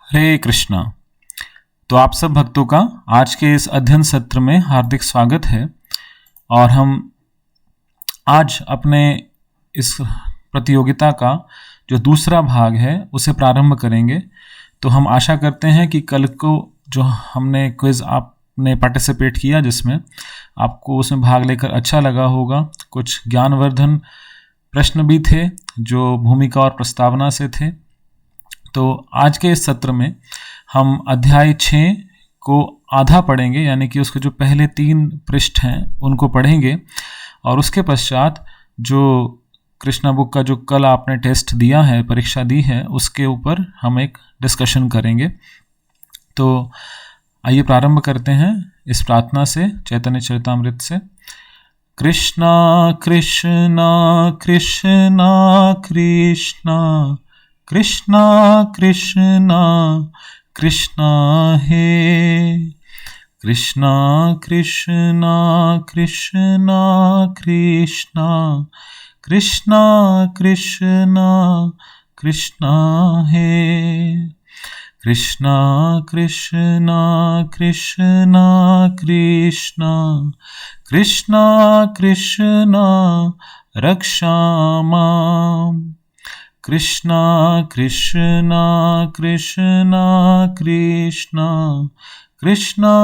हरे कृष्णा। तो आप सब भक्तों का आज के इस अध्ययन सत्र में हार्दिक स्वागत है। और हम आज अपने इस प्रतियोगिता का जो दूसरा भाग है उसे प्रारंभ करेंगे। तो हम आशा करते हैं कि कल को जो हमने क्विज़ आपने पार्टिसिपेट किया जिसमें आपको उसमें भाग लेकर अच्छा लगा होगा। कुछ ज्ञानवर्धन प्रश्न भी थे जो भूमिका और प्रस्तावना से थे। तो आज के इस सत्र में हम अध्याय 6 को आधा पढ़ेंगे, यानी कि उसके जो पहले 3 पृष्ठ हैं उनको पढ़ेंगे। और उसके पश्चात जो कृष्णा बुक का जो कल आपने टेस्ट दिया है, परीक्षा दी है, उसके ऊपर हम एक डिस्कशन करेंगे। तो आइए प्रारंभ करते हैं इस प्रार्थना से, चैतन्य चरितामृत से। कृष्णा कृष्णा कृष्णा कृष्णा कृष्णा कृष्णा कृष्णा हे कृष्णा कृष्णा कृष्णा कृष्णा कृष्णा कृष्णा कृष्णा हे कृष्णा कृष्णा कृष्णा कृष्णा कृष्णा कृष्णा रक्षा माम् कृष्णा कृष्णा कृष्णा कृष्णा कृष्णा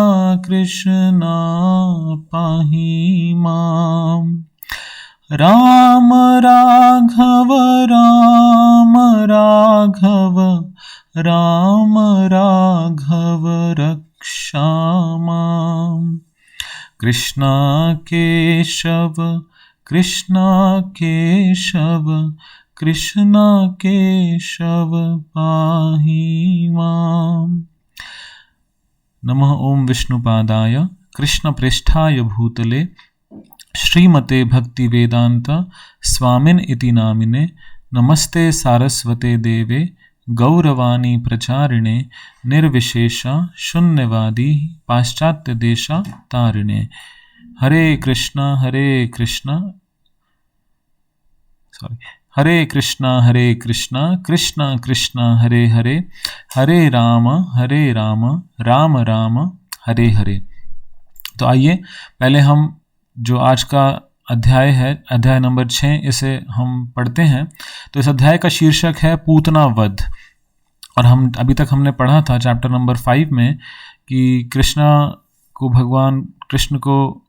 कृष्णा पाहि माम्। राम राघव राम राघव राम राघव रक्षा माम्। कृष्णा केशव कृष्णा केशव कृष्णा केशव पाहि माम्। नमः ओं विष्णुपादाय कृष्णप्रेष्ठाय भूतले श्रीमते भक्तिवेदांत स्वामिन इति नामिने नमस्ते सारस्वते देवे गौरवाणी प्रचारिणे निर्विशेष शून्यवादी पाश्चात्य देशा तारिणे। हरे कृष्णा हरे कृष्णा कृष्णा कृष्णा हरे हरे हरे राम राम राम हरे हरे। तो आइए पहले हम जो आज का अध्याय है, अध्याय नंबर 6, इसे हम पढ़ते हैं। तो इस अध्याय का शीर्षक है पूतना वध। और हम अभी तक हमने पढ़ा था चैप्टर नंबर 5 में कि भगवान कृष्ण को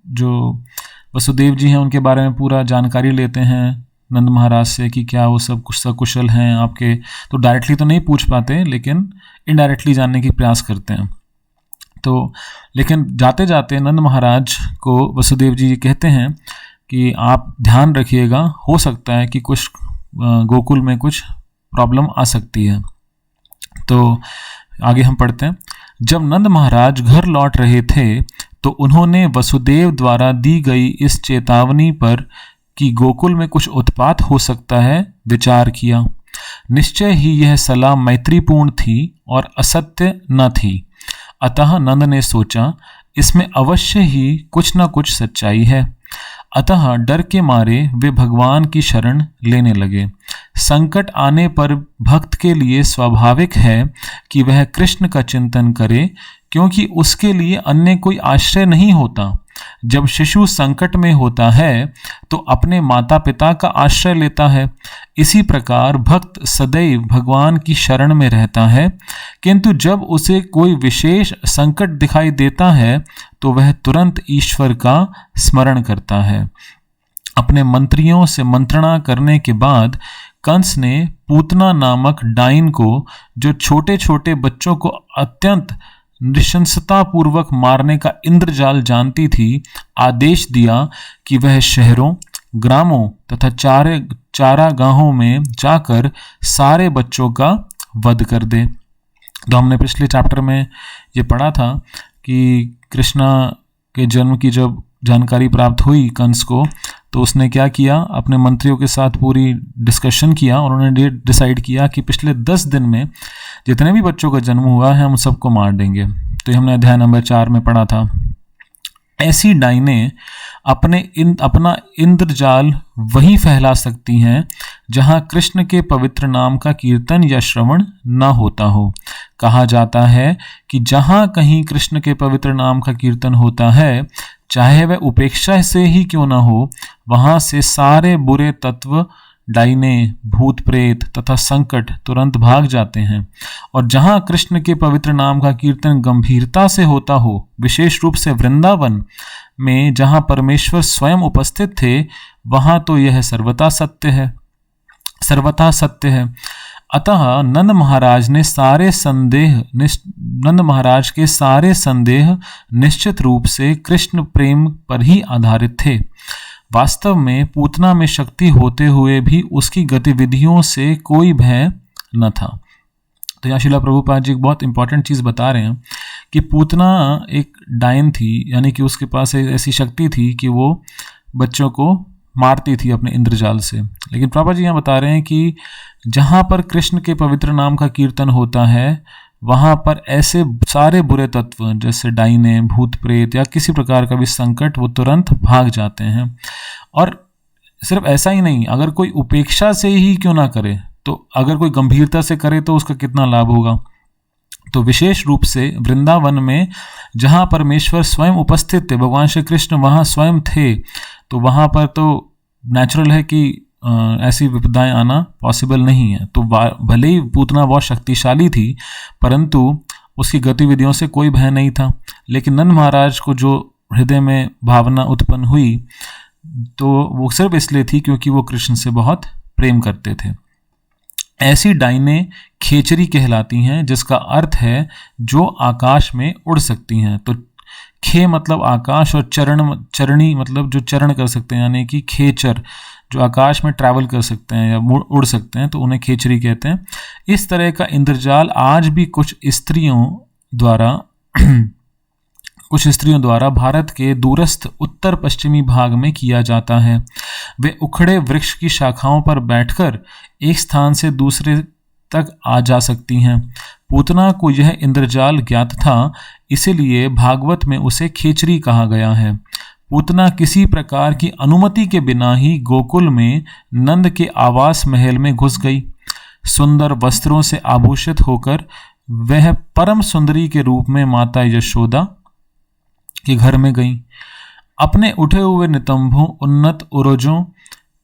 जो वसुदेव जी हैं उनके बारे में पूरा जानकारी लेते हैं नंद महाराज से कि क्या वो सब कुछ सकुशल हैं आपके। तो डायरेक्टली तो नहीं पूछ पाते लेकिन इनडायरेक्टली जानने की प्रयास करते हैं। तो लेकिन जाते जाते नंद महाराज को वसुदेव जी कहते हैं कि आप ध्यान रखिएगा, हो सकता है कि कुछ गोकुल में कुछ प्रॉब्लम आ सकती है। तो आगे हम पढ़ते हैं। जब नंद महाराज घर लौट रहे थे तो उन्होंने वसुदेव द्वारा दी गई इस चेतावनी पर कि गोकुल में कुछ उत्पात हो सकता है विचार किया। निश्चय ही यह सलाह मैत्रीपूर्ण थी और असत्य न थी। अतः नंद ने सोचा इसमें अवश्य ही कुछ न कुछ सच्चाई है। अतः डर के मारे वे भगवान की शरण लेने लगे। संकट आने पर भक्त के लिए स्वाभाविक है कि वह कृष्ण का चिंतन करे, क्योंकि उसके लिए अन्य कोई आश्रय नहीं होता। जब शिशु संकट में होता है तो अपने माता पिता का आश्रय लेता है। इसी प्रकार भक्त सदैव भगवान की शरण में रहता है, किंतु जब उसे कोई विशेष संकट दिखाई देता है तो वह तुरंत ईश्वर का स्मरण करता है। अपने मंत्रियों से मंत्रणा करने के बाद कंस ने पूतना नामक डाइन को, जो छोटे छोटे बच्चों को अत्यंत नृशंसता पूर्वक मारने का इंद्रजाल जानती थी, आदेश दिया कि वह शहरों, ग्रामों तथा चारागाहों में जाकर सारे बच्चों का वध कर दे। तो हमने पिछले चैप्टर में ये पढ़ा था कि कृष्णा के जन्म की जब जानकारी प्राप्त हुई कंस को, तो उसने क्या किया, अपने मंत्रियों के साथ पूरी डिस्कशन किया और उन्होंने डिसाइड किया कि पिछले 10 दिन में जितने भी बच्चों का जन्म हुआ है हम सबको मार देंगे। तो हमने अध्याय नंबर 4 में पढ़ा था। ऐसी डाइनें अपना इंद्रजाल वहीं फैला सकती हैं जहां कृष्ण के पवित्र नाम का कीर्तन या श्रवण न होता हो। कहा जाता है कि जहाँ कहीं कृष्ण के पवित्र नाम का कीर्तन होता है, चाहे वह उपेक्षा से ही क्यों न हो, वहाँ से सारे बुरे तत्व, डाइने, भूत प्रेत तथा संकट तुरंत भाग जाते हैं। और जहाँ कृष्ण के पवित्र नाम का कीर्तन गंभीरता से होता हो, विशेष रूप से वृंदावन में जहाँ परमेश्वर स्वयं उपस्थित थे, वहाँ तो यह सर्वथा सत्य है, सर्वथा सत्य है। अतः नंद महाराज के सारे संदेह निश्चित रूप से कृष्ण प्रेम पर ही आधारित थे। वास्तव में पूतना में शक्ति होते हुए भी उसकी गतिविधियों से कोई भय न था। तो यहाँ श्रीला प्रभुपाद जी एक बहुत इंपॉर्टेंट चीज़ बता रहे हैं कि पूतना एक डायन थी, यानी कि उसके पास एक ऐसी शक्ति थी कि वो बच्चों को मारती थी अपने इंद्रजाल से। लेकिन प्रभुपाद जी यहाँ बता रहे हैं कि जहाँ पर कृष्ण के पवित्र नाम का कीर्तन होता है, वहाँ पर ऐसे सारे बुरे तत्व जैसे डाइने, भूत प्रेत या किसी प्रकार का भी संकट, वो तुरंत भाग जाते हैं। और सिर्फ ऐसा ही नहीं, अगर कोई उपेक्षा से ही क्यों ना करे, तो अगर कोई गंभीरता से करे तो उसका कितना लाभ होगा। तो विशेष रूप से वृंदावन में जहाँ परमेश्वर स्वयं उपस्थित थे, भगवान श्री कृष्ण वहाँ स्वयं थे, तो वहाँ पर तो नेचुरल है कि ऐसी विपदाएं आना पॉसिबल नहीं है। तो भले ही पूतना बहुत शक्तिशाली थी, परंतु उसकी गतिविधियों से कोई भय नहीं था। लेकिन नंद महाराज को जो हृदय में भावना उत्पन्न हुई, तो वो सिर्फ इसलिए थी क्योंकि वो कृष्ण से बहुत प्रेम करते थे। ऐसी डाइनें खेचरी कहलाती हैं, जिसका अर्थ है जो आकाश में उड़ सकती हैं। तो खे मतलब आकाश, और चरणी मतलब जो चरण कर सकते हैं, यानी कि खेचर जो आकाश में ट्रैवल कर सकते हैं या उड़ सकते हैं, तो उन्हें खेचरी कहते हैं। इस तरह का इंद्रजाल आज भी कुछ स्त्रियों द्वारा भारत के दूरस्थ उत्तर पश्चिमी भाग में किया जाता है। वे उखड़े वृक्ष की शाखाओं पर बैठकर एक स्थान से दूसरे तक आ जा सकती हैं। पूतना को यह इंद्रजाल ज्ञात था, इसीलिए भागवत में उसे खेचरी कहा गया है। पूतना किसी प्रकार की अनुमति के बिना ही गोकुल में नंद के आवास महल में घुस गई। सुंदर वस्त्रों से आभूषित होकर वह परम सुंदरी के रूप में माता यशोदा के घर में गई। अपने उठे हुए नितंबों, उन्नत उरोजों,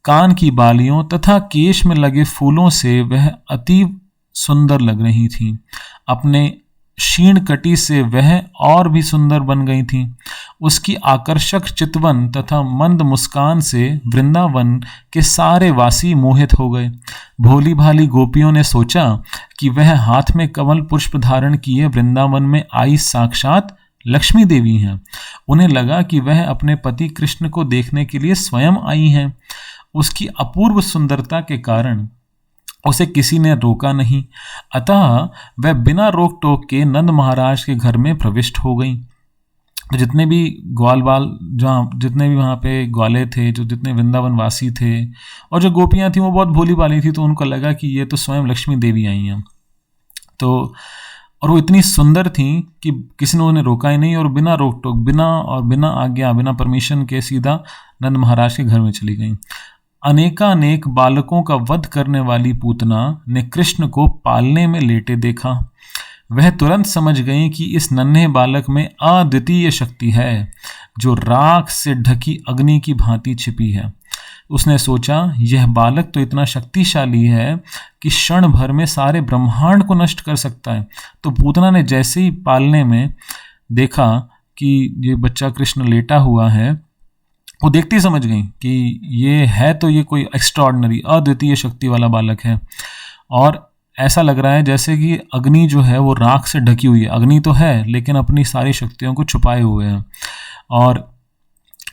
कान की बालियों तथा केश में लगे फूलों से वह अति सुंदर लग रही थी। अपने क्षीण कटी से वह और भी सुंदर बन गई थी। उसकी आकर्षक चितवन तथा मंद मुस्कान से वृंदावन के सारे वासी मोहित हो गए। भोली भाली गोपियों ने सोचा कि वह हाथ में कमल पुष्प धारण किए वृंदावन में आई साक्षात लक्ष्मी देवी हैं। उन्हें लगा कि वह अपने पति कृष्ण को देखने के लिए स्वयं आई हैं। उसकी अपूर्व सुंदरता के कारण उसे किसी ने रोका नहीं, अतः वह बिना रोक टोक के नंद महाराज के घर में प्रविष्ट हो गई। तो जितने भी जितने भी वहाँ पे ग्वाले थे, जो जितने वृंदावन वासी थे, और जो गोपियाँ थीं वो बहुत भोली भाली थी, तो उनको लगा कि ये तो स्वयं लक्ष्मी देवी आई हैं। तो और वो इतनी सुंदर थी कि किसी ने उन्हें रोका ही नहीं, और बिना रोक टोक, बिना आज्ञा, बिना परमिशन के सीधा नंद महाराज के घर में चली गई। अनेकानेक बालकों का वध करने वाली पूतना ने कृष्ण को पालने में लेटे देखा। वह तुरंत समझ गई कि इस नन्हे बालक में अद्वितीय शक्ति है, जो राख से ढकी अग्नि की भांति छिपी है। उसने सोचा, यह बालक तो इतना शक्तिशाली है कि क्षण भर में सारे ब्रह्मांड को नष्ट कर सकता है। तो पूतना ने जैसे ही पालने में देखा कि ये बच्चा कृष्ण लेटा हुआ है, वो देखती समझ गई कि ये कोई एक्स्ट्राऑर्डिनरी, अद्वितीय शक्ति वाला बालक है। और ऐसा लग रहा है जैसे कि अग्नि जो है वो राख से ढकी हुई है। अग्नि तो है, लेकिन अपनी सारी शक्तियों को छुपाए हुए है, और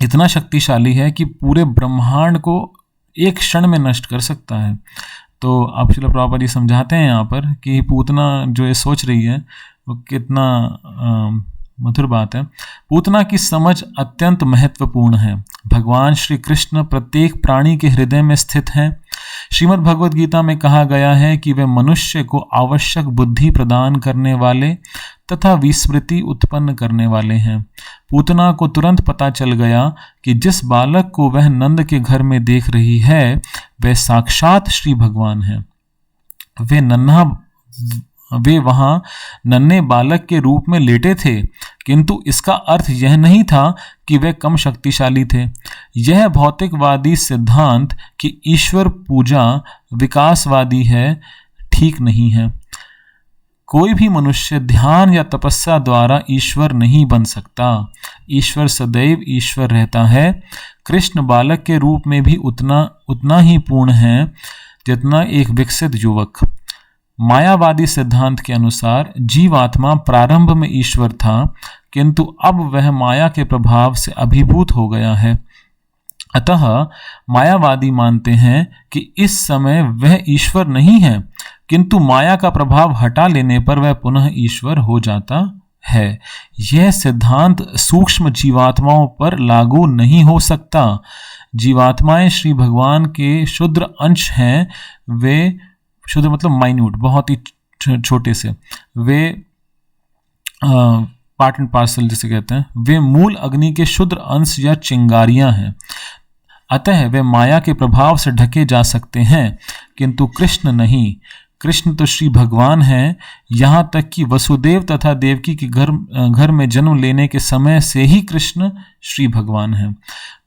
इतना शक्तिशाली है कि पूरे ब्रह्मांड को एक क्षण में नष्ट कर सकता है। तो अब श्रील प्रभुपाद जी समझाते हैं यहाँ पर कि पूतना जो ये सोच रही है वो कितना मधुर बात है। पूतना की समझ अत्यंत महत्वपूर्ण है। भगवान श्री कृष्ण प्रत्येक प्राणी के हृदय में स्थित हैं। श्रीमद् भगवद गीता में कहा गया है कि वे मनुष्य को आवश्यक बुद्धि प्रदान करने वाले तथा विस्मृति उत्पन्न करने वाले हैं। पूतना को तुरंत पता चल गया कि जिस बालक को वह नंद के घर में देख रही है, वह साक्षात श्री भगवान है। वे वहां नन्हे बालक के रूप में लेटे थे, किंतु इसका अर्थ यह नहीं था कि वे कम शक्तिशाली थे। यह भौतिकवादी सिद्धांत कि ईश्वर पूजा विकासवादी है ठीक नहीं है। कोई भी मनुष्य ध्यान या तपस्या द्वारा ईश्वर नहीं बन सकता। ईश्वर सदैव ईश्वर रहता है। कृष्ण बालक के रूप में भी उतना ही पूर्ण है जितना एक विकसित युवक। मायावादी सिद्धांत के अनुसार जीवात्मा प्रारंभ में ईश्वर था, किंतु अब वह माया के प्रभाव से अभिभूत हो गया है। अतः मायावादी मानते हैं कि इस समय वह ईश्वर नहीं है, किंतु माया का प्रभाव हटा लेने पर वह पुनः ईश्वर हो जाता है। यह सिद्धांत सूक्ष्म जीवात्माओं पर लागू नहीं हो सकता। जीवात्माएं श्री भगवान के शुद्र अंश हैं। वे शुद्र मतलब माइन्यूट, बहुत ही छोटे से, वे पार्ट एंड पार्सल जिसे कहते हैं, वे मूल अग्नि के शुद्र अंश या चिंगारियां हैं। अतः वे माया के प्रभाव से ढके जा सकते हैं, किंतु कृष्ण नहीं। कृष्ण तो श्री भगवान हैं। यहाँ तक कि वसुदेव तथा देवकी के घर में जन्म लेने के समय से ही कृष्ण श्री भगवान हैं।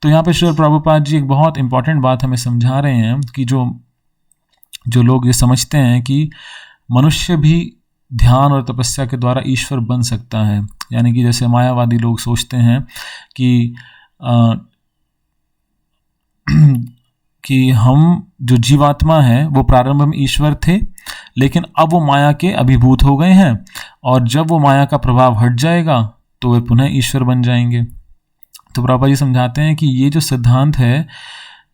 तो यहाँ पे श्री प्रभुपाद जी एक बहुत इंपॉर्टेंट बात हमें समझा रहे हैं कि जो लोग ये समझते हैं कि मनुष्य भी ध्यान और तपस्या के द्वारा ईश्वर बन सकता है, यानी कि जैसे मायावादी लोग सोचते हैं कि हम जो जीवात्मा है वो प्रारंभ में ईश्वर थे, लेकिन अब वो माया के अभिभूत हो गए हैं, और जब वो माया का प्रभाव हट जाएगा तो वे पुनः ईश्वर बन जाएंगे। तो प्रभुपाद जी समझाते हैं कि ये जो सिद्धांत है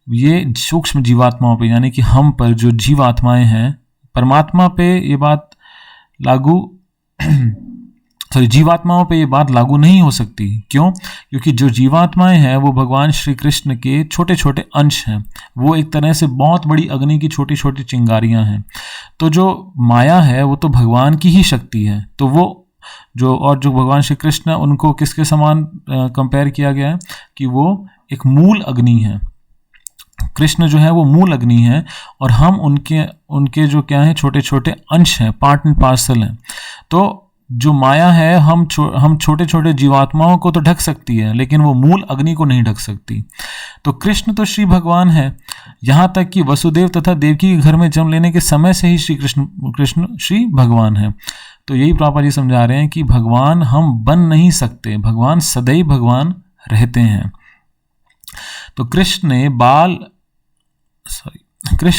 ये सूक्ष्म जीवात्माओं पे, यानी कि हम पर जो जीवात्माएं हैं, परमात्मा पे ये बात लागू जीवात्माओं पे ये बात लागू नहीं हो सकती। क्यों? क्योंकि जो जीवात्माएं हैं वो भगवान श्री कृष्ण के छोटे छोटे अंश हैं। वो एक तरह से बहुत बड़ी अग्नि की छोटी छोटी चिंगारियां हैं। तो जो माया है वो तो भगवान की ही शक्ति है। तो वो जो भगवान श्री कृष्ण, उनको किसके समान कंपेयर किया गया है कि वो एक मूल अग्नि है। कृष्ण जो है वो मूल अग्नि है, और हम उनके जो क्या है छोटे छोटे अंश हैं, पार्ट एंड पार्सल हैं। तो जो माया है हम छोटे छोटे जीवात्माओं को तो ढक सकती है, लेकिन वो मूल अग्नि को नहीं ढक सकती। तो कृष्ण तो श्री भगवान है। यहाँ तक कि वसुदेव तथा देवकी के घर में जन्म लेने के समय से ही श्री कृष्ण श्री भगवान है। तो यही प्रभुपाद जी समझा रहे हैं कि भगवान हम बन नहीं सकते, भगवान सदैव भगवान रहते हैं। तो कृष्ण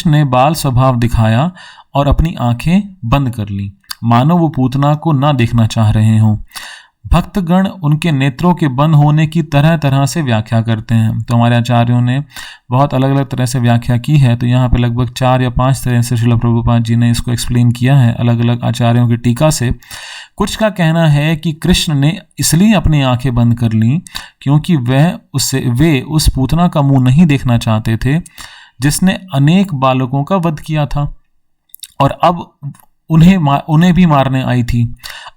ने बाल स्वभाव दिखाया और अपनी आंखें बंद कर ली, मानो वो पूतना को ना देखना चाह रहे हों। भक्तगण उनके नेत्रों के बंद होने की तरह तरह से व्याख्या करते हैं। तो हमारे आचार्यों ने बहुत अलग अलग तरह से व्याख्या की है। तो यहाँ पे लगभग 4 या 5 तरह से श्रील प्रभुपाद जी ने इसको एक्सप्लेन किया है अलग अलग आचार्यों की टीका से। कुछ का कहना है कि कृष्ण ने इसलिए अपनी आंखें बंद कर लीं क्योंकि वे उस पूतना का मुंह नहीं देखना चाहते थे जिसने अनेक बालकों का वध किया था और अब उन्हें भी मारने आई थी।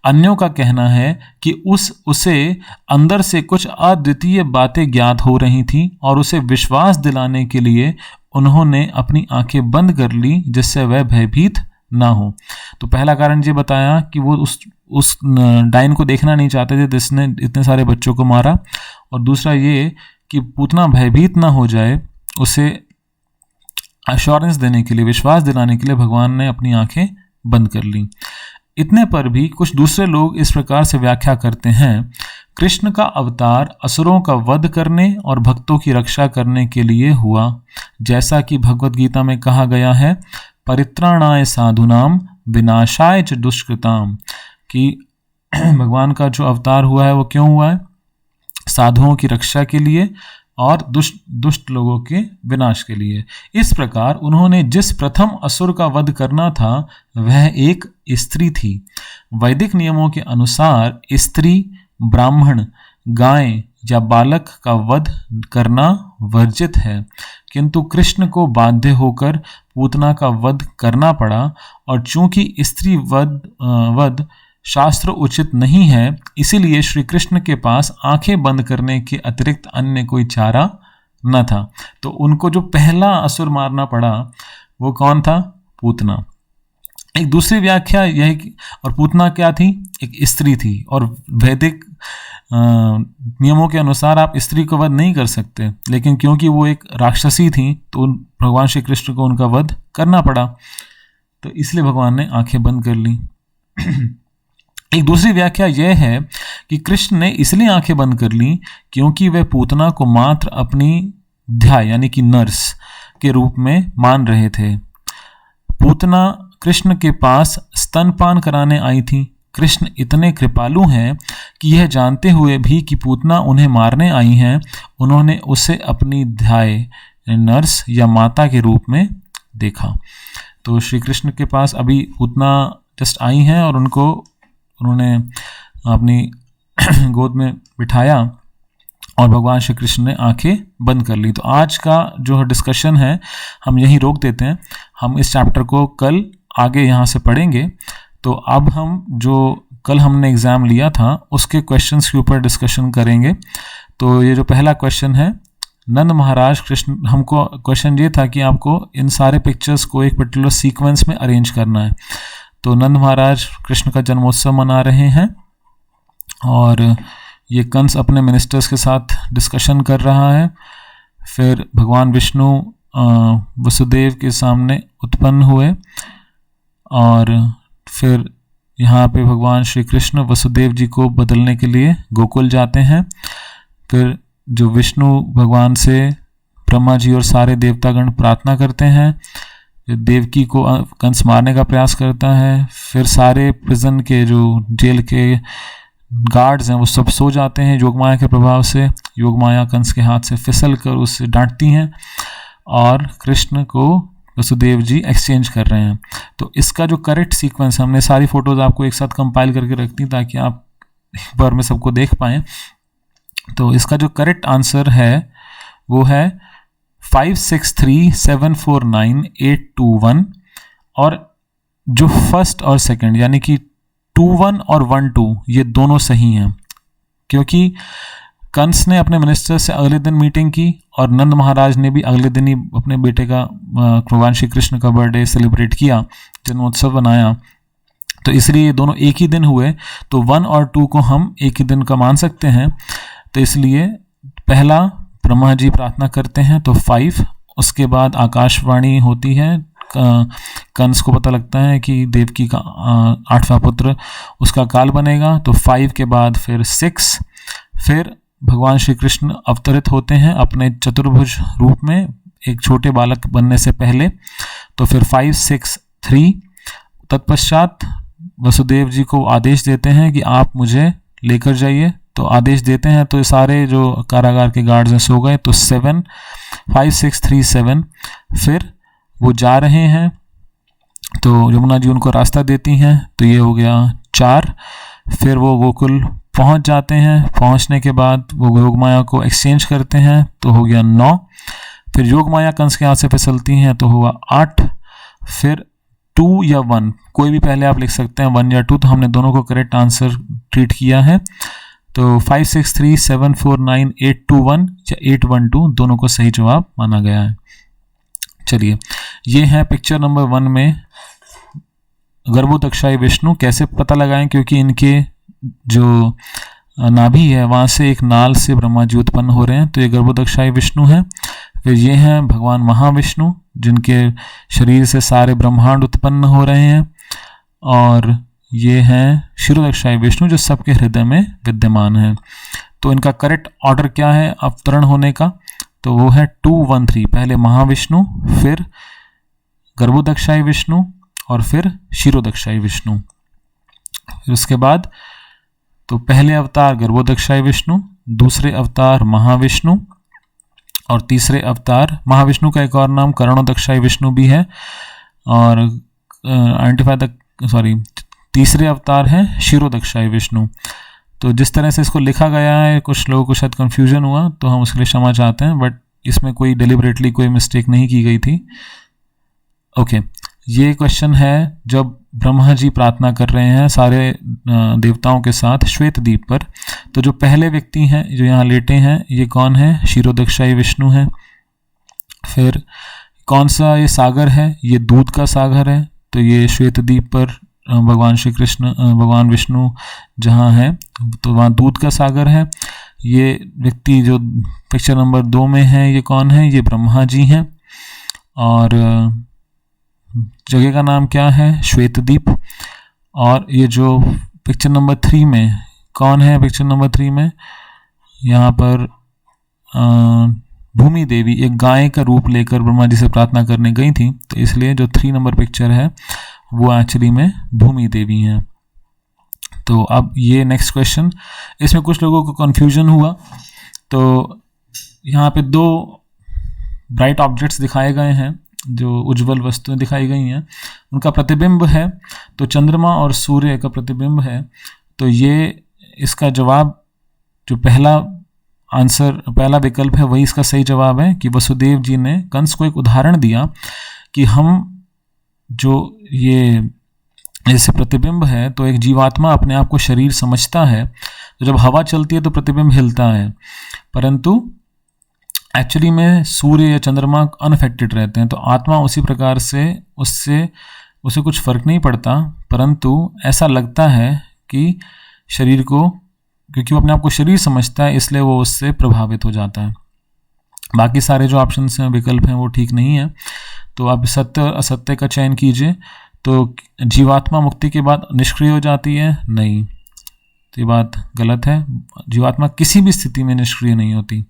अन्यों का कहना है कि उसे अंदर से कुछ अद्वितीय बातें ज्ञात हो रही थीं और उसे विश्वास दिलाने के लिए उन्होंने अपनी आंखें बंद कर ली जिससे वह भयभीत ना हो। तो पहला कारण ये बताया कि वो उस डायन को देखना नहीं चाहते थे जिसने इतने सारे बच्चों को मारा, और दूसरा ये कि पूतना भयभीत ना हो जाए, उसे एश्योरेंस देने के लिए, विश्वास दिलाने के लिए भगवान ने अपनी आंखें बंद कर ली। इतने पर भी कुछ दूसरे लोग इस प्रकार से व्याख्या करते हैं, कृष्ण का अवतार असुरों का वध करने और भक्तों की रक्षा करने के लिए हुआ, जैसा कि भगवत गीता में कहा गया है, परित्राणाय साधुनाम विनाशाय च दुष्कृताम, कि भगवान का जो अवतार हुआ है वो क्यों हुआ है? साधुओं की रक्षा के लिए और दुष्ट लोगों के विनाश के लिए। इस प्रकार उन्होंने जिस प्रथम असुर का वध करना था वह एक स्त्री थी। वैदिक नियमों के अनुसार स्त्री, ब्राह्मण, गाय या बालक का वध करना वर्जित है, किंतु कृष्ण को बाध्य होकर पूतना का वध करना पड़ा, और चूंकि स्त्री वध शास्त्र उचित नहीं है, इसीलिए श्री कृष्ण के पास आंखें बंद करने के अतिरिक्त अन्य कोई चारा न था। तो उनको जो पहला असुर मारना पड़ा वो कौन था? पूतना। एक दूसरी व्याख्या यह है कि और पूतना क्या थी, एक स्त्री थी, और वैदिक नियमों के अनुसार आप स्त्री को वध नहीं कर सकते, लेकिन क्योंकि वो एक राक्षसी थी तो भगवान श्री कृष्ण को उनका वध करना पड़ा, तो इसलिए भगवान ने आंखें बंद कर ली। एक दूसरी व्याख्या यह है कि कृष्ण ने इसलिए आंखें बंद कर ली क्योंकि वह पूतना को मात्र अपनी ध्याय यानी कि नर्स के रूप में मान रहे थे। पूतना कृष्ण के पास स्तनपान कराने आई थी। कृष्ण इतने कृपालु हैं कि यह जानते हुए भी कि पूतना उन्हें मारने आई हैं, उन्होंने उसे अपनी ध्याय नर्स या माता के रूप में देखा। तो श्री कृष्ण के पास अभी पूतना जस्ट आई हैं और उन्होंने अपनी गोद में बिठाया और भगवान श्री कृष्ण ने आंखें बंद कर ली। तो आज का जो डिस्कशन है हम यहीं रोक देते हैं, हम इस चैप्टर को कल आगे यहाँ से पढ़ेंगे। तो अब हम जो कल हमने एग्ज़ाम लिया था उसके क्वेश्चंस के ऊपर डिस्कशन करेंगे। तो ये जो पहला क्वेश्चन है, नंद महाराज कृष्ण, हमको क्वेश्चन ये था कि आपको इन सारे पिक्चर्स को एक पर्टिकुलर सीक्वेंस में अरेंज करना है। तो नंद महाराज कृष्ण का जन्मोत्सव मना रहे हैं और ये कंस अपने मिनिस्टर्स के साथ डिस्कशन कर रहा है। फिर भगवान विष्णु वसुदेव के सामने उत्पन्न हुए और फिर यहाँ पे भगवान श्री कृष्ण वसुदेव जी को बदलने के लिए गोकुल जाते हैं। फिर जो विष्णु भगवान से ब्रह्मा जी और सारे देवतागण प्रार्थना करते हैं, देवकी को कंस मारने का प्रयास करता है। फिर सारे प्रिजन के जो जेल के गार्ड्स हैं वो सब सो जाते हैं योगमाया के प्रभाव से। योगमाया कंस के हाथ से फिसल कर उससे डांटती हैं और कृष्ण को वसुदेव जी एक्सचेंज कर रहे हैं। तो इसका जो करेक्ट सीक्वेंस, हमने सारी फोटोज आपको एक साथ कंपाइल करके रखती ताकि आप एक बार में सबको देख पाएँ। तो इसका जो करेक्ट आंसर है वो है 56374981 और जो फर्स्ट और सेकंड यानी कि 21 और 12 ये दोनों सही हैं, क्योंकि कंस ने अपने मिनिस्टर से अगले दिन मीटिंग की और नंद महाराज ने भी अगले दिन ही अपने बेटे का भगवान श्री कृष्ण का बर्थडे सेलिब्रेट किया, जन्मोत्सव बनाया। तो इसलिए ये दोनों एक ही दिन हुए, तो 1 और 2 को हम एक ही दिन का मान सकते हैं। तो इसलिए पहला ब्रह्मा जी प्रार्थना करते हैं तो 5, उसके बाद आकाशवाणी होती है, कंस को पता लगता है कि देवकी का 8वां पुत्र उसका काल बनेगा, तो 5 के बाद फिर 6, फिर भगवान श्री कृष्ण अवतरित होते हैं अपने चतुर्भुज रूप में एक छोटे बालक बनने से पहले, तो फिर 5, 6, 3। तत्पश्चात वसुदेव जी को आदेश देते हैं कि आप मुझे लेकर जाइए, तो आदेश देते हैं तो सारे जो कारागार के गार्ड्स हैं सो गए, तो 7, 5, 6, 3, 7। फिर वो जा रहे हैं तो यमुना जी उनको रास्ता देती हैं, तो ये हो गया 4। फिर वो गोकुल पहुंच जाते हैं, पहुंचने के बाद वो योगमाया को एक्सचेंज करते हैं, तो हो गया 9। फिर योगमाया कंस के हाथ से फिसलती हैं तो हुआ 8। फिर 2 या 1 कोई भी पहले आप लिख सकते हैं, 1 या 2, तो हमने दोनों को करेक्ट आंसर ट्रीट किया है। तो 5, 6, 3, 7, 4, 9, 8, 2, 1 या 8, 1, 2 दोनों को सही जवाब माना गया है। चलिए, ये है पिक्चर नंबर 1 में गर्भोदक्षाई विष्णु। कैसे पता लगाएं, क्योंकि इनके जो नाभि है वहाँ से एक नाल से ब्रह्मा जी उत्पन्न हो रहे हैं, तो ये गर्भोदक्षाई विष्णु है। फिर ये हैं भगवान महाविष्णु जिनके शरीर से सारे ब्रह्मांड उत्पन्न हो रहे हैं, और ये हैं क्षीरोदक्षाई विष्णु जो सबके हृदय में विद्यमान है। तो इनका करेक्ट ऑर्डर क्या है अवतरण होने का, तो वो है 2, 1, 3। पहले महाविष्णु, फिर गर्भोदक्षाई विष्णु और फिर क्षीरोदक्षाई विष्णु। फिर उसके बाद तो पहले अवतार गर्भोदक्षाई विष्णु, दूसरे अवतार महाविष्णु और तीसरे अवतार महाविष्णु का एक और नाम करणोदक्षाई विष्णु भी है। और तीसरे अवतार हैं क्षीरोदक्षाई विष्णु। तो जिस तरह से इसको लिखा गया है कुछ लोगों को शायद कन्फ्यूजन हुआ, तो हम उसके लिए क्षमा चाहते हैं, बट इसमें कोई डेलिबरेटली कोई मिस्टेक नहीं की गई थी। ओके, ये क्वेश्चन है जब ब्रह्मा जी प्रार्थना कर रहे हैं सारे देवताओं के साथ श्वेत द्वीप पर, तो जो पहले व्यक्ति हैं जो यहाँ लेटे हैं ये कौन है, क्षीरोदक्षाई विष्णु है। फिर कौन सा ये सागर है, ये दूध का सागर है, तो ये श्वेतद्वीप पर भगवान श्री कृष्ण भगवान विष्णु जहाँ है तो वहाँ दूध का सागर है। ये व्यक्ति जो पिक्चर नंबर 2 में है ये कौन है? ये ब्रह्मा जी हैं। और जगह का नाम क्या है? श्वेतद्वीप। और ये जो पिक्चर नंबर 3 में कौन है? पिक्चर नंबर 3 में यहाँ पर भूमि देवी एक गाय का रूप लेकर ब्रह्मा जी से प्रार्थना करने गई थी, तो इसलिए जो 3 नंबर पिक्चर है वो एक्चुअली में भूमि देवी हैं। तो अब ये नेक्स्ट क्वेश्चन, इसमें कुछ लोगों को कन्फ्यूजन हुआ। तो यहाँ पे 2 ब्राइट ऑब्जेक्ट्स दिखाए गए हैं, जो उज्जवल वस्तुएं दिखाई गई हैं, उनका प्रतिबिंब है। तो चंद्रमा और सूर्य का प्रतिबिंब है। तो ये इसका जवाब जो पहला विकल्प है वही इसका सही जवाब है कि वसुदेव जी ने कंस को एक उदाहरण दिया कि हम जो ये जैसे प्रतिबिंब है तो एक जीवात्मा अपने आप को शरीर समझता है, तो जब हवा चलती है तो प्रतिबिंब हिलता है, परंतु एक्चुअली में सूर्य या चंद्रमा अनअफेक्टेड रहते हैं। तो आत्मा उसी प्रकार से उसे कुछ फर्क नहीं पड़ता, परंतु ऐसा लगता है कि शरीर को, क्योंकि वो अपने आप को शरीर समझता है इसलिए वो उससे प्रभावित हो जाता है। बाकी सारे जो ऑप्शन हैं विकल्प हैं वो ठीक नहीं है। तो आप सत्य और असत्य का चयन कीजिए। तो जीवात्मा मुक्ति के बाद निष्क्रिय हो जाती है? नहीं, तो ये बात गलत है। जीवात्मा किसी भी स्थिति में निष्क्रिय नहीं होती।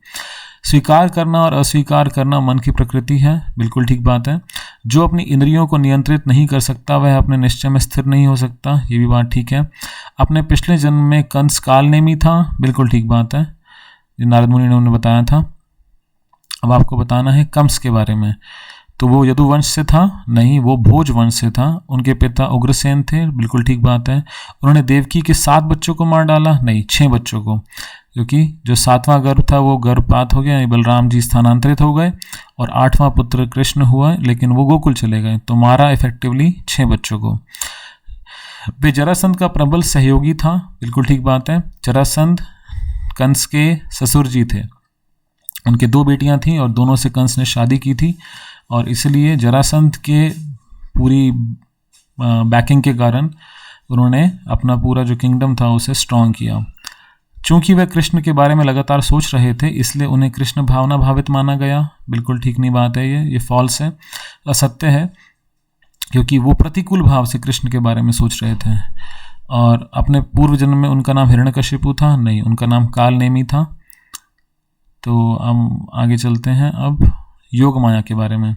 स्वीकार करना और अस्वीकार करना मन की प्रकृति है, बिल्कुल ठीक बात है। जो अपनी इंद्रियों को नियंत्रित नहीं कर सकता वह अपने निश्चय में स्थिर नहीं हो सकता, ये भी बात ठीक है। अपने पिछले जन्म में कंस कालनेमी था, बिल्कुल ठीक बात है, जो नारद मुनि ने उन्हें बताया था। अब आपको बताना है कंस के बारे में। तो वो यदुवंश से था? नहीं, वो भोज वंश से था। उनके पिता उग्रसेन थे, बिल्कुल ठीक बात है। उन्होंने देवकी के 7 बच्चों को मार डाला? नहीं, 6 बच्चों को, क्योंकि जो 7वां गर्भ था वो गर्भपात हो गया, बलराम जी स्थानांतरित हो गए और 8वां पुत्र कृष्ण हुआ, लेकिन वो गोकुल चले गए, तो मारा इफेक्टिवली 6 बच्चों को। वे जरासंध का प्रबल सहयोगी था, बिल्कुल ठीक बात है। जरासंध कंस के ससुर जी थे, उनके 2 बेटियां थीं और दोनों से कंस ने शादी की थी, और इसलिए जरासंध के पूरी बैकिंग के कारण उन्होंने अपना पूरा जो किंगडम था उसे स्ट्रॉन्ग किया। चूंकि वे कृष्ण के बारे में लगातार सोच रहे थे इसलिए उन्हें कृष्ण भावना भावित माना गया, बिल्कुल ठीक नहीं बात है, ये फॉल्स है, असत्य है, क्योंकि वो प्रतिकूल भाव से कृष्ण के बारे में सोच रहे थे। और अपने पूर्व जन्म में उनका नाम हिरण्यकशिपु था? नहीं, उनका नाम कालनेमी था। तो हम आगे चलते हैं अब योग माया के बारे में।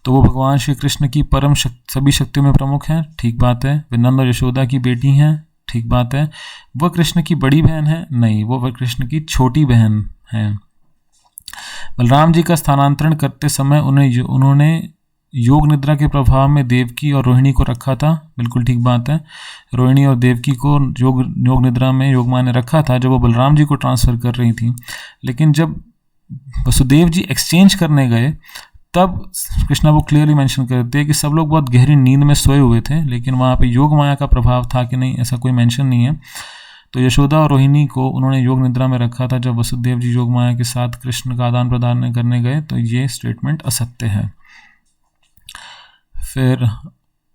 तो वो भगवान श्री कृष्ण की परम सभी शक्तियों में प्रमुख हैं, ठीक बात है। वे नंद और यशोदा की बेटी हैं, ठीक बात है। वह कृष्ण की बड़ी बहन है? नहीं, वो कृष्ण की छोटी बहन है। बलराम जी का स्थानांतरण करते समय उन्होंने योग निद्रा के प्रभाव में देवकी और रोहिणी को रखा था, बिल्कुल ठीक बात है। रोहिणी और देवकी को योग निद्रा में योग माया ने रखा था जब वो बलराम जी को ट्रांसफर कर रही थी, लेकिन जब वसुदेव जी एक्सचेंज करने गए तब कृष्णा वो क्लियरली मेंशन करते हैं कि सब लोग बहुत गहरी नींद में सोए हुए थे, लेकिन वहाँ पे योग माया का प्रभाव था कि नहीं ऐसा कोई मेंशन नहीं है। तो यशोदा और रोहिणी को उन्होंने योग निद्रा में रखा था जब वसुदेव जी योग माया के साथ कृष्ण का आदान प्रदान करने गए, तो ये स्टेटमेंट असत्य है। फिर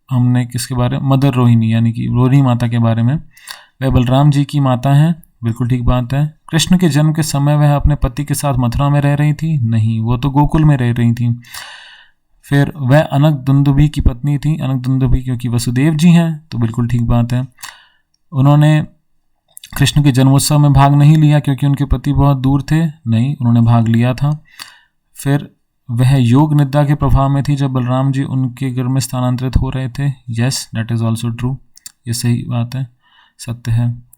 हमने किसके बारे में, मदर रोहिणी यानी कि रोहिणी माता के बारे में। वह बलराम जी की माता हैं, बिल्कुल ठीक बात है। कृष्ण के जन्म के समय वह अपने पति के साथ मथुरा में रह रही थी? नहीं, वो तो गोकुल में रह रही थी। फिर वह अनक दुंदुभी की पत्नी थी, अनक दुंदुभी क्योंकि वसुदेव जी हैं, तो बिल्कुल ठीक बात है। उन्होंने कृष्ण के जन्मोत्सव में भाग नहीं लिया क्योंकि उनके पति बहुत दूर थे? नहीं, उन्होंने भाग लिया था। फिर वह योग निद्रा के प्रभाव में थी जब बलराम जी उनके घर में स्थानांतरित हो रहे थे? Yes, that is also true, ये सही बात है, सत्य है।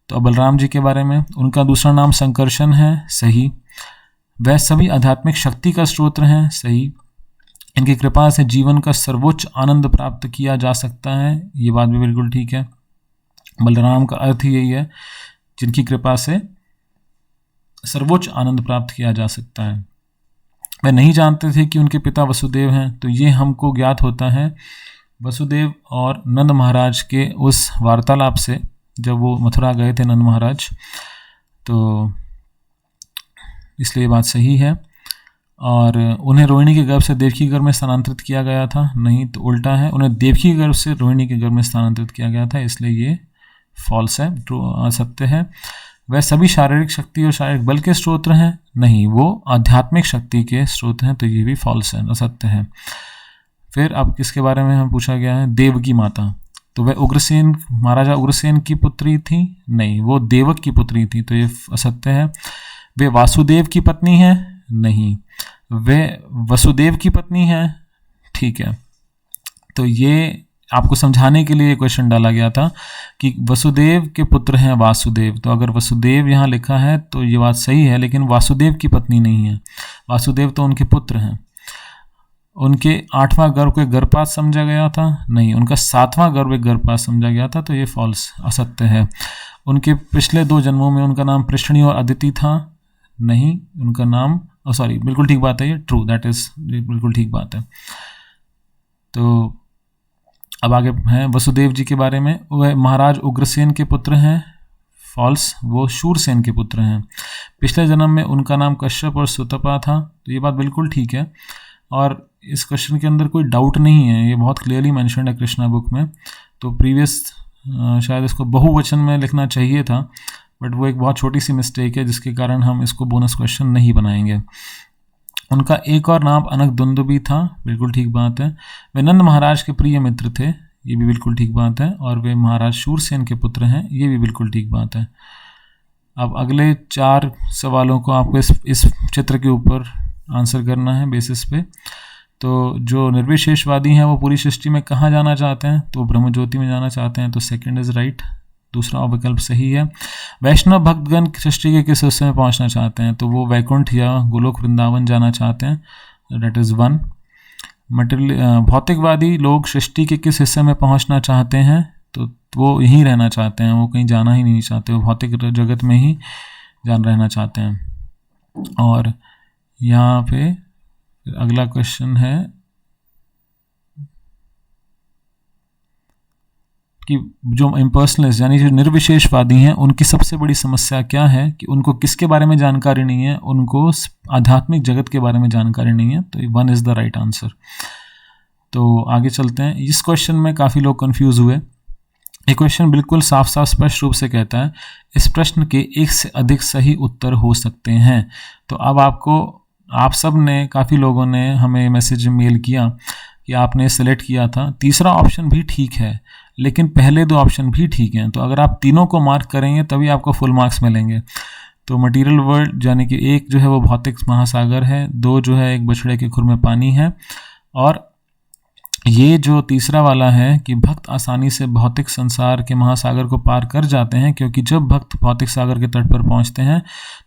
तो अब बलराम जी के बारे में, उनका दूसरा नाम संकर्षण है, सही। वह सभी आध्यात्मिक शक्ति का स्रोत हैं, सही। इनकी कृपा से जीवन का सर्वोच्च आनंद प्राप्त किया जा सकता है, ये बात भी बिल्कुल ठीक है। बलराम का अर्थ ही यही है, जिनकी कृपा से सर्वोच्च आनंद प्राप्त किया जा सकता है। वे नहीं जानते थे कि उनके पिता वसुदेव हैं, तो ये हमको ज्ञात होता है वसुदेव और नंद महाराज के उस वार्तालाप से, जब वो मथुरा गए थे नंद महाराज, तो इसलिए बात सही है। और उन्हें रोहिणी के गर्भ से देवकी के गर्भ में स्थानांतरित किया गया था, नहीं तो उल्टा है, उन्हें देवकी के गर्भ से रोहिणी के गर्भ में स्थानांतरित किया गया था, इसलिए ये फॉल्स है, ट्रू असत्य है। वह सभी शारीरिक शक्ति और शारीरिक बल के स्रोत हैं, नहीं, वो आध्यात्मिक शक्ति के स्रोत हैं, तो ये भी फॉल्स है, असत्य है। फिर अब किसके बारे में हमें पूछा गया है, देव की माता, तो वह उग्रसेन, महाराजा उग्रसेन की पुत्री थी, नहीं, वो देवक की पुत्री थी, तो ये असत्य है। वे वासुदेव की पत्नी है, नहीं, वे वसुदेव की पत्नी है, ठीक है। तो ये आपको समझाने के लिए क्वेश्चन डाला गया था कि वसुदेव के पुत्र हैं वासुदेव, तो अगर वसुदेव यहाँ लिखा है तो ये बात सही है, लेकिन वासुदेव की पत्नी नहीं है, वासुदेव तो उनके पुत्र हैं। उनके 8वां गर्भ को एक गर्भपात समझा गया था, नहीं, उनका 7वां गर्भ एक गर्भपात समझा गया था, तो ये फॉल्स, असत्य है। उनके पिछले 2 जन्मों में उनका नाम पृष्णि और अदिति था, नहीं, उनका नाम, सॉरी, बिल्कुल ठीक बात है ये, ट्रू, दैट इज बिल्कुल ठीक बात है। तो अब आगे हैं वसुदेव जी के बारे में, वह महाराज उग्रसेन के पुत्र हैं, फॉल्स, वो शूरसेन के पुत्र हैं। पिछले जन्म में उनका नाम कश्यप और सुतपा था, तो ये बात बिल्कुल ठीक है, और इस क्वेश्चन के अंदर कोई डाउट नहीं है, ये बहुत क्लियरली मेंशन्ड है कृष्णा बुक में। तो प्रीवियस शायद इसको बहुवचन में लिखना चाहिए था, बट वो एक बहुत छोटी सी मिस्टेक है, जिसके कारण हम इसको बोनस क्वेश्चन नहीं बनाएंगे। उनका एक और नाम अनक दुंदुबी था, बिल्कुल ठीक बात है। वे नंद महाराज के प्रिय मित्र थे, ये भी बिल्कुल ठीक बात है, और वे महाराज शूरसेन के पुत्र हैं, ये भी बिल्कुल ठीक बात है। अब अगले 4 सवालों को आपको इस चित्र के ऊपर आंसर करना है बेसिस पे। तो जो निर्विशेषवादी हैं वो पूरी सृष्टि में कहाँ जाना चाहते हैं, तो ब्रह्म ज्योति में जाना चाहते हैं, तो सेकंड इज राइट, दूसरा विकल्प सही है। वैष्णव भक्तगण सृष्टि के किस हिस्से में पहुंचना चाहते हैं, तो वो वैकुंठ या गोलोक वृंदावन जाना चाहते हैं, दैट इज़ 1। भौतिकवादी लोग सृष्टि के किस हिस्से में पहुंचना चाहते हैं, तो वो यहीं रहना चाहते हैं, वो कहीं जाना ही नहीं चाहते, वो भौतिक जगत में ही रहना चाहते हैं। और यहाँ पे अगला क्वेश्चन है कि जो इम्पर्सनलिस्ट यानी जो निर्विशेषवादी हैं, उनकी सबसे बड़ी समस्या क्या है कि उनको किसके बारे में जानकारी नहीं है, उनको आध्यात्मिक जगत के बारे में जानकारी नहीं है, तो 1 इज़ द राइट आंसर। तो आगे चलते हैं। इस क्वेश्चन में काफ़ी लोग कंफ्यूज हुए। ये क्वेश्चन बिल्कुल साफ साफ स्पष्ट रूप से कहता है इस प्रश्न के 1 से अधिक सही उत्तर हो सकते हैं। तो अब आप सब ने, काफ़ी लोगों ने हमें मैसेज मेल किया कि आपने सेलेक्ट किया था, तीसरा ऑप्शन भी ठीक है, लेकिन पहले 2 ऑप्शन भी ठीक हैं, तो अगर आप तीनों को मार्क करेंगे तभी आपको फुल मार्क्स मिलेंगे। तो मटेरियल वर्ल्ड यानी कि 1 जो है वो भौतिक महासागर है, 2 जो है एक बछड़े के खुर में पानी है, और ये जो तीसरा वाला है कि भक्त आसानी से भौतिक संसार के महासागर को पार कर जाते हैं, क्योंकि जब भक्त भौतिक सागर के तट पर पहुंचते हैं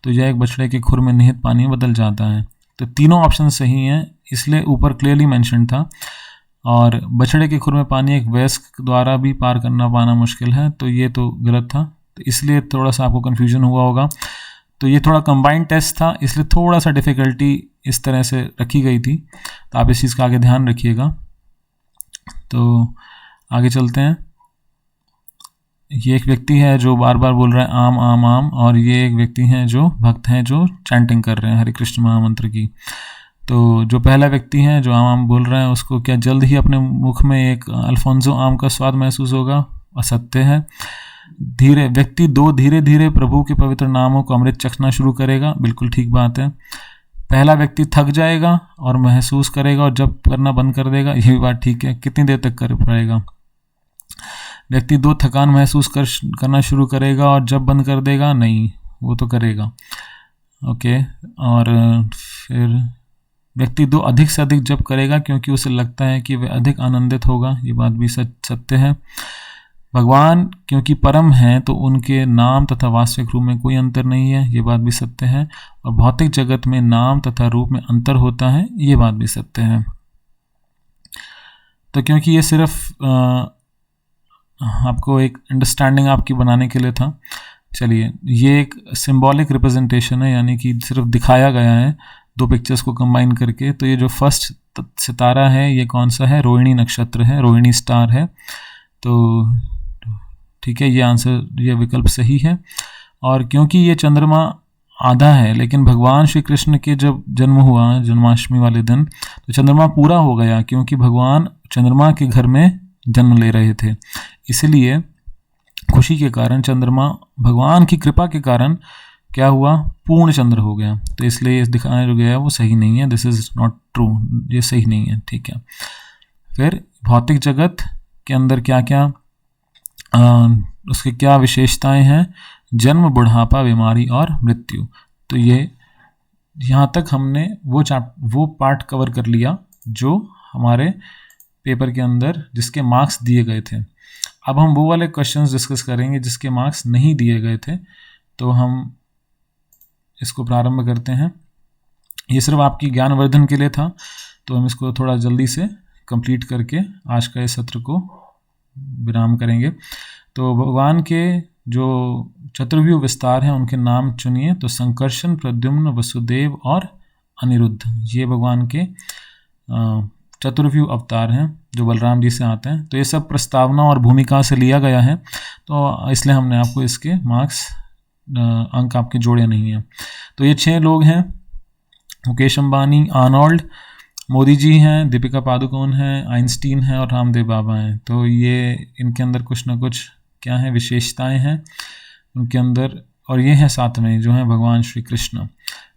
तो यह एक बछड़े के खुर में निहित पानी में बदल जाता है। तो तीनों ऑप्शन सही हैं, इसलिए ऊपर क्लियरली मेंशन था। और बछड़े के खुर में पानी एक वयस्क द्वारा भी पार करना पाना मुश्किल है, तो ये तो गलत था, तो इसलिए थोड़ा सा आपको कन्फ्यूजन हुआ होगा। तो ये थोड़ा कंबाइंड टेस्ट था, इसलिए थोड़ा सा डिफ़िकल्टी इस तरह से रखी गई थी, तो आप इस चीज़ का आगे ध्यान रखिएगा। तो आगे चलते हैं। ये एक व्यक्ति है जो बार बार बोल रहा है आम आम आम, और ये एक व्यक्ति हैं जो भक्त हैं जो चैंटिंग कर रहे हैं हरे कृष्ण महामंत्र की। तो जो पहला व्यक्ति है जो आम आम बोल रहा है, उसको क्या जल्द ही अपने मुख में एक अल्फोंसो आम का स्वाद महसूस होगा? असत्य है। व्यक्ति 2 धीरे धीरे प्रभु के पवित्र नामों को अमृत चखना शुरू करेगा, बिल्कुल ठीक बात है। पहला व्यक्ति थक जाएगा और महसूस करेगा और जब करना बंद कर देगा, ये भी बात ठीक है। कितनी देर तक कर पाएगा? व्यक्ति 2 थकान महसूस करना शुरू करेगा और जब बंद कर देगा, नहीं, वो तो करेगा, ओके। और फिर व्यक्ति 2 अधिक से अधिक जप करेगा क्योंकि उसे लगता है कि वह अधिक आनंदित होगा, ये बात भी सत्य है। भगवान क्योंकि परम हैं तो उनके नाम तथा वास्तविक रूप में कोई अंतर नहीं है, ये बात भी सत्य है। और भौतिक जगत में नाम तथा रूप में अंतर होता है, ये बात भी सत्य है। तो क्योंकि ये सिर्फ आपको एक अंडरस्टैंडिंग आपकी बनाने के लिए था, चलिए, ये एक सिंबॉलिक रिप्रेजेंटेशन है, यानी कि सिर्फ दिखाया गया है 2 पिक्चर्स को कंबाइन करके। तो ये जो फर्स्ट सितारा है ये कौन सा है? रोहिणी नक्षत्र है, रोहिणी स्टार है। तो ठीक है, ये आंसर, ये विकल्प सही है। और क्योंकि ये चंद्रमा आधा है, लेकिन भगवान श्री कृष्ण के जब जन्म हुआ जन्माष्टमी वाले दिन तो चंद्रमा पूरा हो गया, क्योंकि भगवान चंद्रमा के घर में जन्म ले रहे थे। इसलिए खुशी के कारण चंद्रमा भगवान की कृपा के कारण क्या हुआ, पूर्ण चंद्र हो गया। तो इसलिए दिखाया जो गया वो सही नहीं है, दिस इज नॉट ट्रू, ये सही नहीं है, ठीक है। फिर भौतिक जगत के अंदर क्या क्या उसके क्या विशेषताएं हैं, जन्म, बुढ़ापा, बीमारी और मृत्यु। तो ये यहाँ तक हमने वो पार्ट कवर कर लिया जो हमारे पेपर के अंदर जिसके मार्क्स दिए गए थे। अब हम वो वाले क्वेश्चंस डिस्कस करेंगे जिसके मार्क्स नहीं दिए गए थे। तो हम इसको प्रारंभ करते हैं। ये सिर्फ आपकी ज्ञानवर्धन के लिए था, तो हम इसको थोड़ा जल्दी से कंप्लीट करके आज का इस सत्र को विराम करेंगे। तो भगवान के जो चतुर्व्यूह विस्तार हैं उनके नाम चुनिए। तो संकर्षण, प्रद्युम्न, वसुदेव और अनिरुद्ध, ये भगवान के चतुर्व्यूह अवतार हैं जो बलराम जी से आते हैं। तो ये सब प्रस्तावना और भूमिका से लिया गया है, तो इसलिए हमने आपको इसके मार्क्स अंक आपके जोड़े नहीं हैं। तो ये 6 लोग हैं, मुकेश अंबानी, आर्नोल्ड, मोदी जी हैं, दीपिका पादुकोण हैं, आइंस्टीन हैं और रामदेव बाबा हैं। तो ये इनके अंदर कुछ ना कुछ क्या है, विशेषताएं हैं उनके अंदर। और ये हैं 7 में जो हैं भगवान श्री कृष्ण।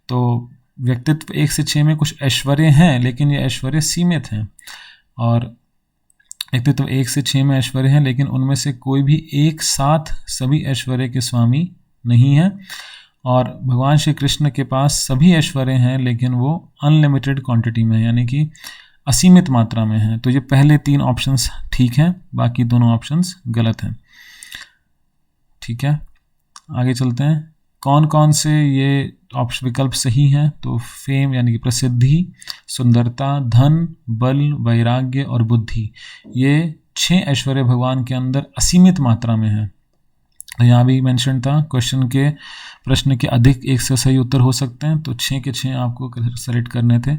तो व्यक्तित्व 1 से 6 में कुछ ऐश्वर्य हैं, लेकिन ये ऐश्वर्य सीमित हैं। और व्यक्तित्व 1 से 6 में ऐश्वर्य हैं, लेकिन उनमें से कोई भी एक साथ सभी ऐश्वर्य के स्वामी नहीं है। और भगवान श्री कृष्ण के पास सभी ऐश्वर्य हैं, लेकिन वो अनलिमिटेड क्वांटिटी में, यानी कि असीमित मात्रा में है। तो ये पहले 3 ऑप्शंस ठीक हैं, बाकी दोनों ऑप्शंस गलत हैं, ठीक है। आगे चलते हैं, कौन कौन से ये विकल्प सही हैं। तो फेम यानी कि प्रसिद्धि, सुंदरता, धन, बल, वैराग्य और बुद्धि, ये 6 ऐश्वर्य भगवान के अंदर असीमित मात्रा में है। तो यहाँ भी मेंशन था, क्वेश्चन के प्रश्न के अधिक 1 से सही उत्तर हो सकते हैं, तो 6 के 6 आपको सेलेक्ट करने थे।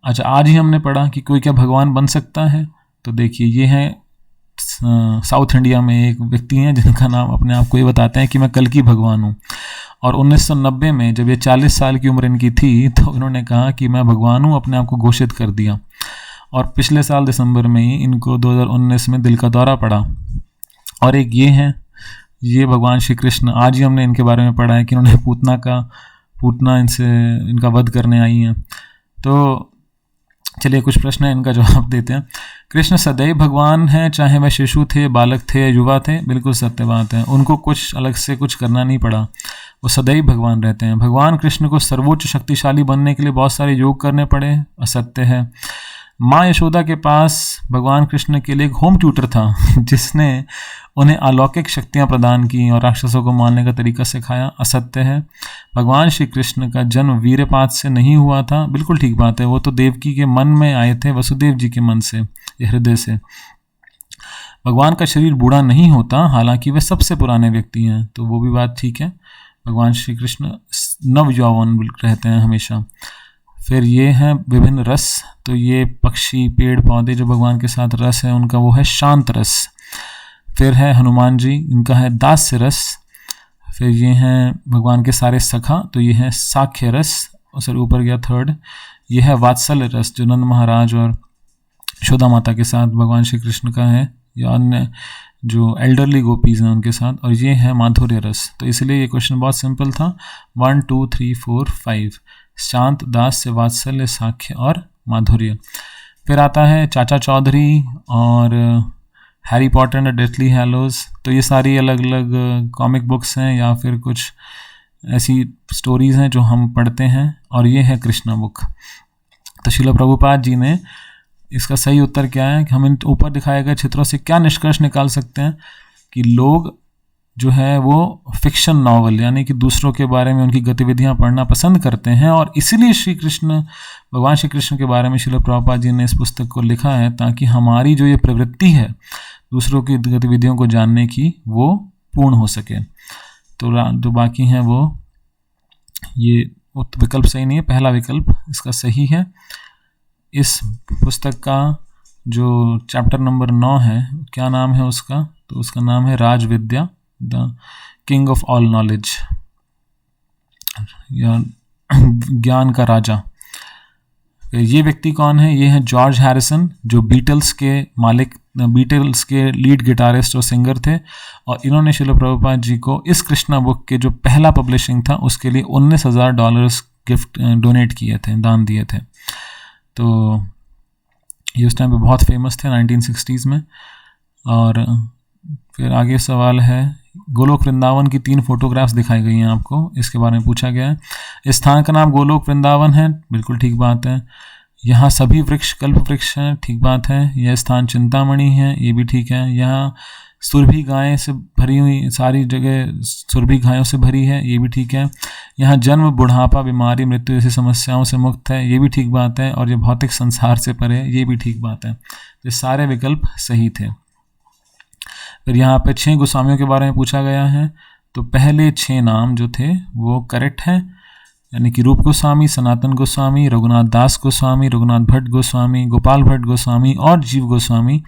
अच्छा, आज ही हमने पढ़ा कि कोई क्या भगवान बन सकता है। तो देखिए, ये है साउथ इंडिया में एक व्यक्ति हैं जिनका नाम अपने आप को ये बताते हैं कि मैं कल की भगवान हूँ। और 1990 में जब ये 40 साल की उम्र इनकी थी, तो इन्होंने कहा कि मैं भगवान हूँ, अपने आप को घोषित कर दिया। और पिछले साल दिसंबर में ही इनको 2019 में दिल का दौरा पड़ा। और एक ये हैं, ये भगवान श्री कृष्ण, आज ही हमने इनके बारे में पढ़ा है कि इन्होंने पूतना इनका वध करने आई हैं। तो चलिए कुछ प्रश्न है, इनका जवाब देते हैं। कृष्ण सदैव भगवान हैं, चाहे वह शिशु थे, बालक थे या युवा थे। बिल्कुल सत्य बात है, उनको कुछ अलग से कुछ करना नहीं पड़ा, वो सदैव भगवान रहते हैं। भगवान कृष्ण को सर्वोच्च शक्तिशाली बनने के लिए बहुत सारे योग करने पड़े, असत्य है। माँ यशोदा के पास भगवान कृष्ण के लिए एक होम ट्यूटर था जिसने उन्हें अलौकिक शक्तियां प्रदान की और राक्षसों को मारने का तरीका सिखाया, असत्य है। भगवान श्री कृष्ण का जन्म वीरपात से नहीं हुआ था, बिल्कुल ठीक बात है, वो तो देवकी के मन में आए थे, वसुदेव जी के मन से, हृदय से। भगवान का शरीर बूढ़ा नहीं होता, हालांकि वे सबसे पुराने व्यक्ति हैं, तो वो भी बात ठीक है। भगवान श्री कृष्ण नव यौवन रहते हैं हमेशा। फिर ये हैं विभिन्न रस, तो ये पक्षी, पेड़ पौधे जो भगवान के साथ रस है उनका वो है शांत रस। फिर है हनुमान जी, इनका है दास्य रस। फिर ये हैं भगवान के सारे सखा, तो ये है साख्य रस। और सर ऊपर गया 3rd, ये है वात्सल्य रस जो नंद महाराज और यशोदा माता के साथ भगवान श्री कृष्ण का है, या अन्य जो एल्डरली गोपीज हैं उनके साथ। और ये है माधुर्य रस। तो इसलिए ये क्वेश्चन बहुत सिंपल था, 1 2 3 4 5, शांत, दास्य, वात्सल्य, साख्य और माधुर्य। फिर आता है चाचा चौधरी और हैरी पॉटर एंड डेथली हैलोज। तो ये सारी अलग अलग कॉमिक बुक्स हैं या फिर कुछ ऐसी स्टोरीज हैं जो हम पढ़ते हैं। और ये है कृष्णा बुक। तो श्रील प्रभुपाद जी ने इसका सही उत्तर क्या है कि हम इन ऊपर दिखाए गए चित्रों से क्या निष्कर्ष निकाल सकते हैं कि लोग जो है वो फिक्शन नॉवल यानी कि दूसरों के बारे में उनकी गतिविधियां पढ़ना पसंद करते हैं, और इसीलिए भगवान श्री कृष्ण के बारे में श्रील प्रभुपाद जी ने इस पुस्तक को लिखा है, ताकि हमारी जो ये प्रवृत्ति है दूसरों की गतिविधियों को जानने की वो पूर्ण हो सके। तो जो बाकी हैं वो ये विकल्प सही नहीं है, पहला विकल्प इसका सही है। इस पुस्तक का जो चैप्टर नंबर 9 है, क्या नाम है उसका, तो उसका नाम है Raj Vidya, the king of all knowledge. या ज्ञान का राजा। ये व्यक्ति कौन है? ये है जॉर्ज हैरिसन, जो बीटल्स के लीड गिटारिस्ट और सिंगर थे, और इन्होंने श्रील प्रभुपाद जी को इस कृष्णा बुक के जो पहला पब्लिशिंग था उसके लिए $19,000 गिफ्ट डोनेट किए थे, दान दिए थे। तो ये उस टाइम पे बहुत फेमस थे 1960s में। और फिर आगे सवाल है, गोलोक वृंदावन की 3 फोटोग्राफ्स दिखाई गई हैं आपको, इसके बारे में पूछा गया है। इस स्थान का नाम गोलोक वृंदावन है, बिल्कुल ठीक बात है। यहाँ सभी वृक्ष कल्प वृक्ष हैं, ठीक बात है। यह स्थान चिंतामणि है, ये भी ठीक है। यहाँ सुरभि गायें से भरी हुई, सारी जगह सुरभि गायों से भरी है, ये भी ठीक है। यहाँ जन्म, बुढ़ापा, बीमारी, मृत्यु जैसी समस्याओं से मुक्त है, ये भी ठीक बात है। और ये भौतिक संसार से परे है, ये भी ठीक बात है। ये सारे विकल्प सही थे। फिर यहाँ पे 6 गोस्वामियों के बारे में पूछा गया है। तो पहले 6 नाम जो थे वो करेक्ट हैं, यानी कि रूप गोस्वामी, सनातन गोस्वामी, रघुनाथ दास गोस्वामी, रघुनाथ भट्ट गोस्वामी, गोपाल भट्ट गोस्वामी और जीव गोस्वामी।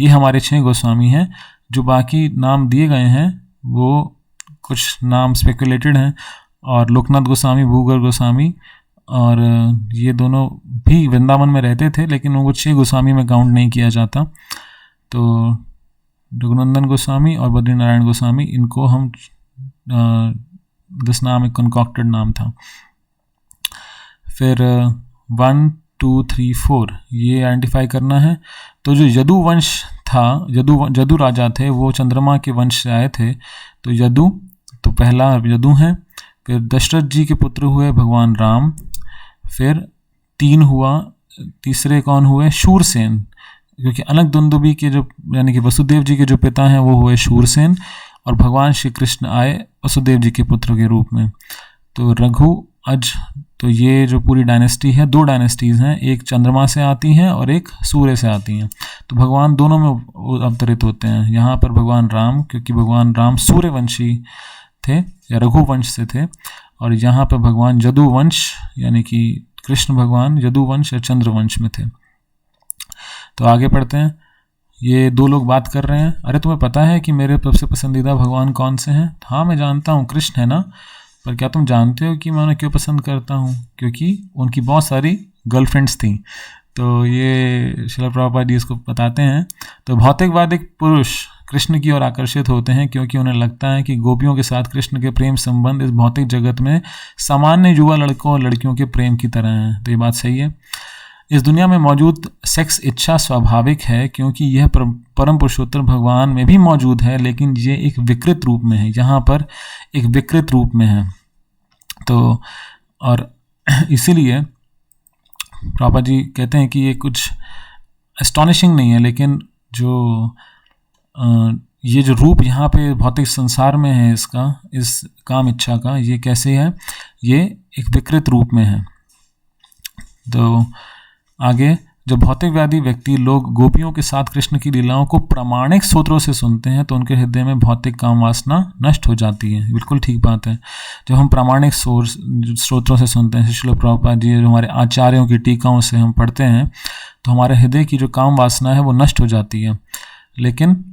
ये हमारे 6 गोस्वामी हैं। जो बाकी नाम दिए गए हैं वो कुछ नाम स्पेकुलेटेड हैं, और लोकनाथ गोस्वामी, भूगर गोस्वामी, और ये दोनों भी वृंदावन में रहते थे, लेकिन उनको 6 गोस्वामी में काउंट नहीं किया जाता। तो रघुनंदन गोस्वामी और बद्रीनारायण गोस्वामी, इनको हम दिस नाम एक कंकॉक्टेड नाम था। फिर 1 2 3 4 ये आइडेंटिफाई करना है। तो जो यदु वंश था, यदु राजा थे, वो चंद्रमा के वंश से आए थे। तो यदु, तो पहला यदु है। फिर दशरथ जी के पुत्र हुए भगवान राम। फिर 3 हुआ, तीसरे कौन हुए? शूरसेन, क्योंकि अनक दुंदुबी के जो, यानी कि वसुदेव जी के जो पिता हैं वो हुए शूरसेन, और भगवान श्री कृष्ण आए वसुदेव जी के पुत्र के रूप में। तो रघु, अज, तो ये जो पूरी डायनेस्टी है, 2 डायनेस्टीज़ हैं, एक चंद्रमा से आती हैं और एक सूर्य से आती हैं। तो भगवान दोनों में अवतरित होते हैं। यहाँ पर भगवान राम, क्योंकि भगवान राम सूर्यवंशी थे या रघुवंश से थे, और यहाँ पर भगवान यदुवंश, यानी कि कृष्ण भगवान यदुवंश या चंद्रवंश में थे। तो आगे पढ़ते हैं। ये 2 लोग बात कर रहे हैं। अरे तुम्हें पता है कि मेरे सबसे पसंदीदा भगवान कौन से हैं? हाँ मैं जानता हूँ, कृष्ण है ना। पर क्या तुम जानते हो कि मैं उन्हें क्यों पसंद करता हूँ? क्योंकि उनकी बहुत सारी गर्लफ्रेंड्स थीं। तो ये श्रील प्रभुपाद जी इसको बताते हैं। तो भौतिकवादी पुरुष कृष्ण की ओर आकर्षित होते हैं क्योंकि उन्हें लगता है कि गोपियों के साथ कृष्ण के प्रेम संबंध इस भौतिक जगत में सामान्य युवा लड़कों और लड़कियों के प्रेम की तरह हैं। तो ये बात सही है। इस दुनिया में मौजूद सेक्स इच्छा स्वाभाविक है क्योंकि यह परम पुरुषोत्तर भगवान में भी मौजूद है, लेकिन ये एक विकृत रूप में है, यहाँ पर एक विकृत रूप में है। तो और इसीलिए प्रभुपाद जी कहते हैं कि ये कुछ एस्टॉनिशिंग नहीं है, लेकिन जो ये जो रूप यहाँ पे भौतिक संसार में है इसका, इस काम इच्छा का, ये कैसे है? ये एक विकृत रूप में है। तो आगे, जब भौतिकवादी व्यक्ति लोग गोपियों के साथ कृष्ण की लीलाओं को प्रामाणिक स्रोतों से सुनते हैं तो उनके हृदय में भौतिक काम वासना नष्ट हो जाती है। बिल्कुल ठीक बात है। जब हम प्रामाणिक स्रोतों से सुनते हैं, श्रील प्रभुपाद जी जो हमारे आचार्यों की टीकाओं से हम पढ़ते हैं, तो हमारे हृदय की जो काम वासना है वो नष्ट हो जाती है। लेकिन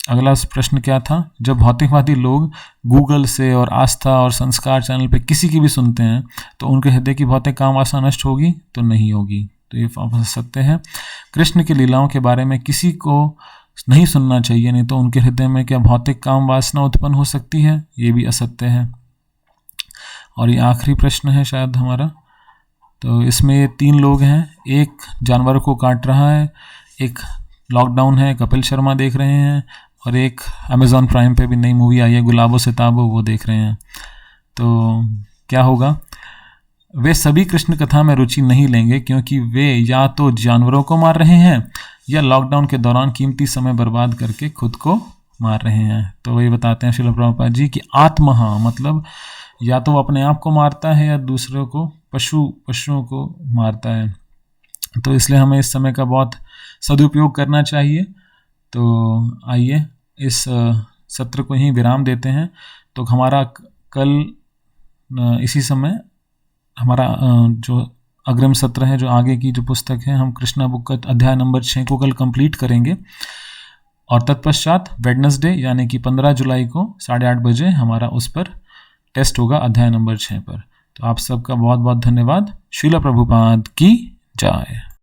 अगला प्रश्न क्या था? जब भौतिकवादी लोग गूगल से और आस्था और संस्कार चैनल पे किसी की भी सुनते हैं तो उनके हृदय की भौतिक काम वासना नष्ट होगी? तो नहीं होगी। तो ये सत्य है। कृष्ण की लीलाओं के बारे में किसी को नहीं सुनना चाहिए, नहीं तो उनके हृदय में क्या भौतिक काम वासना उत्पन्न हो सकती है? ये भी असत्य है। और ये आखिरी प्रश्न है शायद हमारा। तो इसमें ये 3 लोग हैं, एक जानवरों को काट रहा है, एक लॉकडाउन है कपिल शर्मा देख रहे हैं, और एक अमेज़ॉन प्राइम पे भी नई मूवी आई है गुलाबों से ताबो, वो देख रहे हैं। तो क्या होगा? वे सभी कृष्ण कथा में रुचि नहीं लेंगे क्योंकि वे या तो जानवरों को मार रहे हैं या लॉकडाउन के दौरान कीमती समय बर्बाद करके खुद को मार रहे हैं। तो वही बताते हैं श्रील प्रभुपाद जी कि आत्महा मतलब या तो वो अपने आप को मारता है या दूसरों को, पशुओं को मारता है। तो इसलिए हमें इस समय का बहुत सदुपयोग करना चाहिए। तो आइए इस सत्र को यहीं विराम देते हैं। तो हमारा कल इसी समय हमारा जो अग्रिम सत्र है, जो आगे की जो पुस्तक है, हम कृष्णा बुक का अध्याय नंबर 6 को कल कंप्लीट करेंगे, और तत्पश्चात वेडनेसडे यानी कि 15 जुलाई को 8:30 बजे हमारा उस पर टेस्ट होगा अध्याय नंबर 6 पर। तो आप सबका बहुत बहुत धन्यवाद। श्रील प्रभुपाद की जय।